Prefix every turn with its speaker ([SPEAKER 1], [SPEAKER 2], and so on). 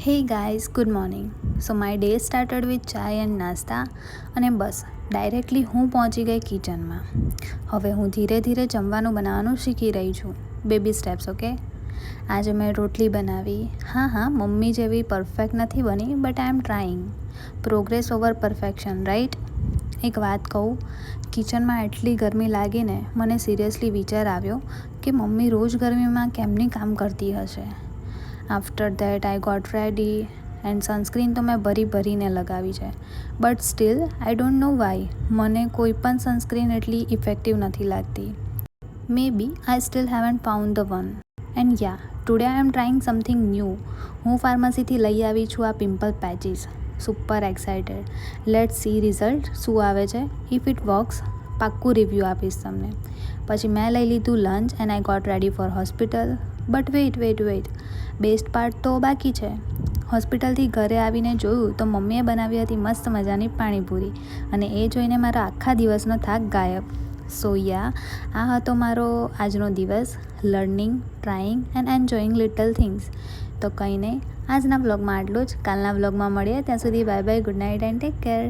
[SPEAKER 1] Hey guys, good morning. So my day started with chai and નાસ્તા અને બસ directly હું પહોંચી ગઈ કિચનમાં. હવે હું ધીરે ધીરે જમવાનું બનાવવાનું શીખી રહી છું. Baby steps, okay. આજે મેં રોટલી બનાવી. હા, મમ્મી જેવી પરફેક્ટ નથી બની, but I am trying. Progress over perfection, right? એક વાત કહું, કિચનમાં એટલી ગરમી લાગીને મને સિરિયસલી વિચાર આવ્યો કે મમ્મી રોજ ગરમીમાં કેમની કામ કરતી હશે. After that I got ready and sunscreen તો મેં ભરીને લગાવી છે, but still I don't know why મને કોઈ પણ સનસ્ક્રીન એટલી ઇફેક્ટિવ નથી લાગતી. Maybe I still haven't found the one. And yeah, today I am trying something new. હું ફાર્મસીથી લઈ આવી છું આ pimple patches. Super excited. Let's see result શું આવે છે. ઇફ ઇટ વર્ક્સ પાક્કું રિવ્યૂ આપીશ તમને. પછી મેં લઈ લીધું lunch and I got ready for hospital. But wait, best part તો બાકી છે. હોસ્પિટલથી ઘરે આવીને જોયું તો મમ્મીએ બનાવી હતી મસ્ત મજાની પાણીપુરી, અને એ જોઈને મારા આખા દિવસનો થાક ગાયબ. સો યા, આ હતો મારો આજનો દિવસ. Learning, trying and enjoying little things. તો કંઈ નહીં, આજના વ્લોગમાં આટલું જ. કાલના વ્લોગમાં મળીએ. ત્યાં સુધી bye bye, good night and take care.